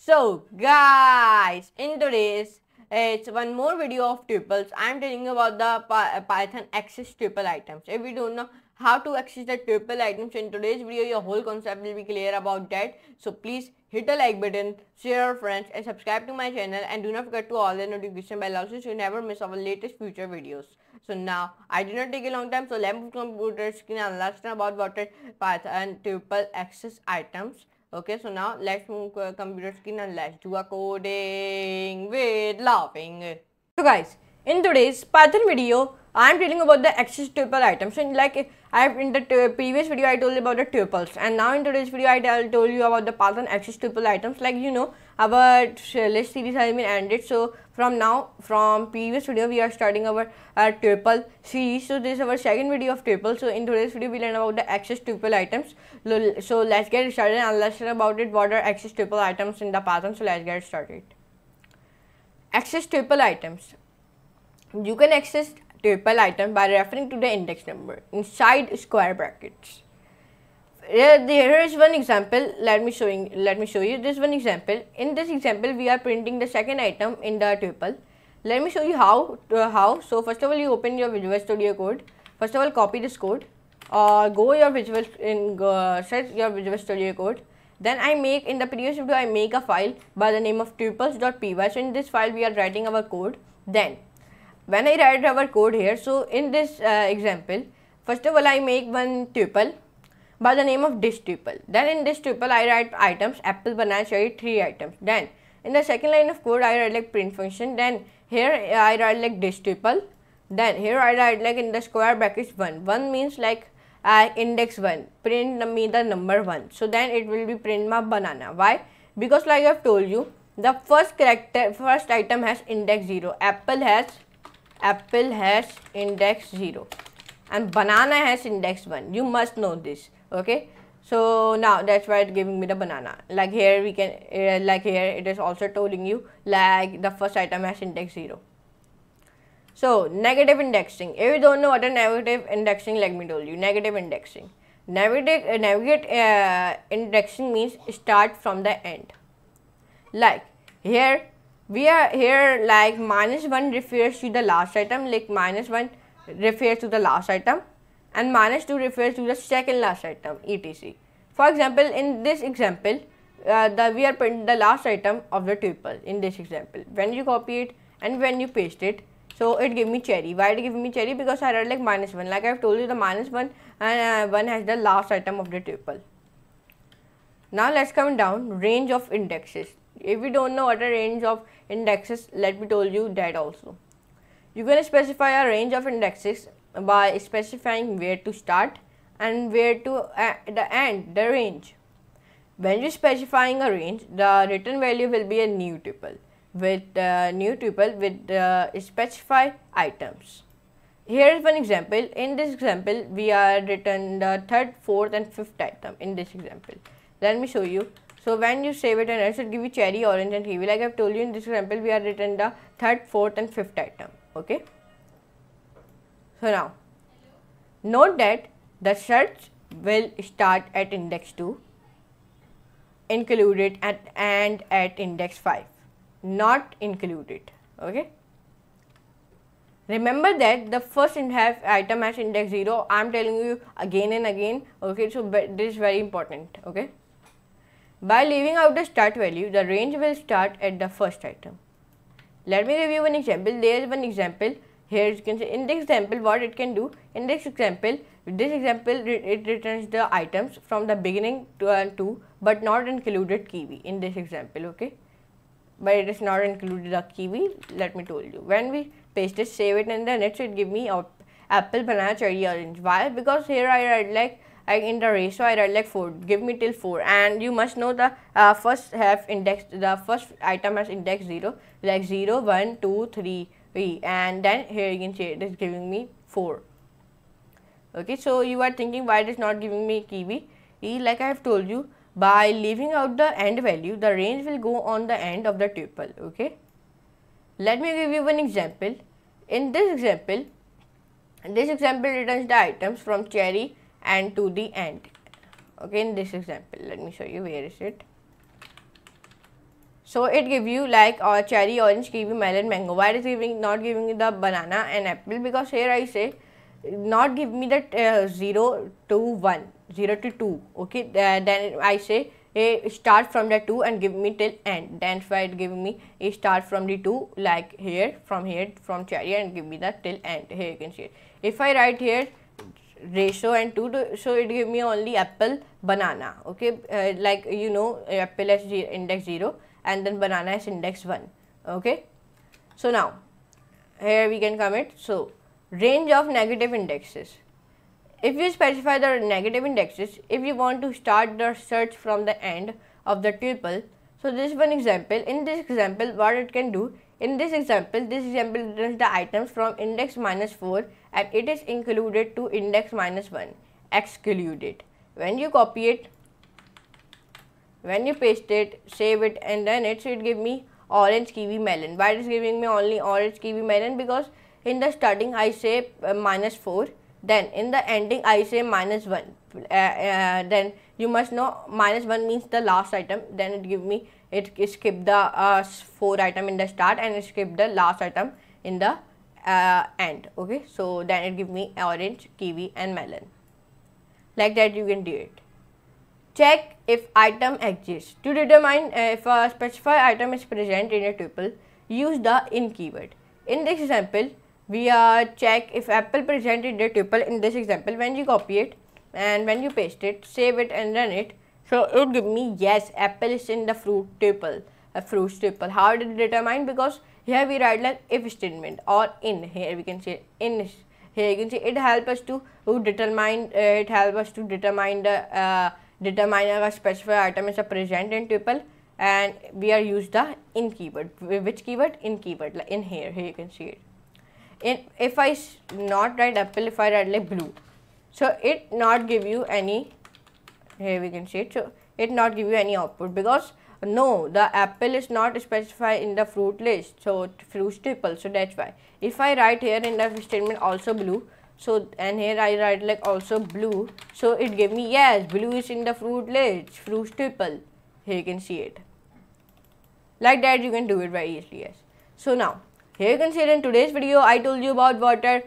So guys, in today's it's one more video of tuples. I'm telling you about the Python access tuple items. If you don't know how to access the tuple items in today's video, your whole concept will be clear about that. So please hit the like button, share your friends and subscribe to my channel, and do not forget to all the notification bell also so you never miss our latest future videos. So now I did not take a long time, so let's move to computer screen and learn about what are Python tuple access items. Okay, so now let's move to computer screen and let's do a coding with laughing. So guys, in today's Python video, I am telling about the access tuple items. So like in the previous video I told you about the tuples, and now in today's video I told you about the Python access tuple items. Like our list series has been ended. So from previous video we are starting our tuple series. So this is our second video of tuple. So in today's video we learn about the access tuple items. So let's get started and let's learn about it. What are access tuple items in the Python? So let's get started. Access tuple items. You can access tuple item by referring to the index number inside square brackets. Here is one example. Let me show you this one example. In this example, we are printing the second item in the tuple. Let me show you how. So first of all, you open your Visual Studio Code. First of all, copy this code. Go your search your Visual Studio Code. Then I make in the previous video I make a file by the name of tuples.py. So in this file we are writing our code. Then when I write our code here, so in this example, first of all I make one tuple by the name of this tuple. Then in this tuple I write items apple, banana, cherry, 3 items. Then in the second line of code I write like print function. Then here I write like this tuple. Then here I write like in the square brackets 1. 1 means like index 1, print me the number 1. So then it will be print my banana. Why? Because like I have told you, the first item has index 0. Apple has index 0 and banana has index 1. You must know this. Okay, so now that's why it's giving me the banana. Like here we can like here it is also telling you like the first item has index 0. So negative indexing. If you don't know what a negative indexing, let me tell you. Negative indexing. Indexing means start from the end. Like here we are here like -1 refers to the last item, like -1 refers to the last item and -2 refers to the second last item, etc. For example, in this example we are printing the last item of the tuple in this example. When you copy it and when you paste it, so it give me cherry. Why it give me cherry? Because I write like -1. Like I have told you, the -1 and 1 has the last item of the tuple. Now let's come down range of indexes. If you don't know what a range of indexes, let me tell you that also. You can specify a range of indexes by specifying where to start and where to end the range. When you specifying a range, the return value will be a new tuple with specify items. Here is one example. In this example, we are written the 3rd, 4th and 5th item in this example. Let me show you. So when you save it and it should give you cherry, orange and kiwi. Like I have told you, in this example we are written the 3rd, 4th and 5th item. Okay. So now note that the search will start at index 2, included and at index 5, not included. Okay. Remember that the first item has index 0. I am telling you again and again. Okay, so this is very important. Okay. By leaving out the start value, the range will start at the first item. Let me give you one example. There is one example. Here you can see in this example what it can do. In this example, it returns the items from the beginning to but not included kiwi in this example. Okay, but it is not included the kiwi. Let me tell you. When we paste it, save it, and then it give me out apple, banana, cherry, orange. Why? Because here I write like in the ratio I write like 4. Give me till 4, and you must know the first item has index 0, like 0, 1, 2, 3, and then here you can see it is giving me 4. Okay, so you are thinking why it is not giving me kiwi? Like I have told you, by leaving out the end value, the range will go on the end of the tuple. Okay, let me give you one example. In this example returns the items from cherry and to the end. Okay, in this example, let me show you where is it. So it give you like cherry, orange, kiwi, melon, mango. Why it is not giving you the banana and apple? Because here I say not give me that 0 to 1, 0 to 2. Okay, then I say start from the 2 and give me till end. Then why it giving me a start from the 2, like here from cherry, and give me the till end. Here you can see it. If I write here ratio and 2, so it give me only apple, banana. Okay, like you know, apple has index 0 and then banana has index 1. Okay, so now here we can commit. So range of negative indexes. If you specify the negative indexes, if you want to start the search from the end of the tuple, so this is one example. In this example, what it can do, in this example returns the items from index -4 and it is included to index -1, excluded. When you copy it, when you paste it, save it, and then it should give me orange, kiwi, melon. Why it is giving me only orange, kiwi, melon? Because in the starting I say -4, then in the ending I say -1. Then you must know -1 means the last item. Then it give me, it skip the 4 item in the start and it skip the last item in the end. Okay, so then it give me orange, kiwi, and melon. Like that you can do it. Check if item exists. To determine if a specified item is present in a tuple, use the in keyword. In this example, we check if apple present in the tuple. In this example, when you copy it and when you paste it, save it and run it, so it will give me yes, apple is in the fruit tuple, a fruit tuple. How did it determine? Because here we write like if statement or in. Here we can say in. Here you can see it helps us to determine. It helps us to determine the determine a specified item is a present in tuple, and we are use the in keyword. Which keyword? In keyword. Like in here. Here you can see it. If I not write apple, if I write like blue, so it not give you any. Here we can see it. So it not give you any output because no, the apple is not specified in the fruit list. So fruit tuple. So that's why. If I write here in the statement also blue, so and here I write like also blue, so it gave me yes, blue is in the fruit list, fruit tuple. Here you can see it. Like that you can do it very easily. Yes. So now here you can see it. In today's video I told you about what are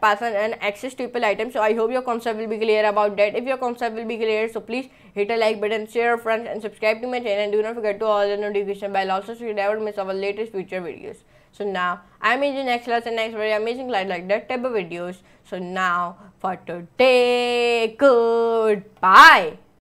Python and access tuple items. So I hope your concept will be clear about that. If your concept will be clear, so please hit a like button, share friends, and subscribe to my channel. And do not forget to all the notification bell also, so you never miss our latest future videos. So now I meet you next class and next very amazing like that type of videos. So now for today, goodbye.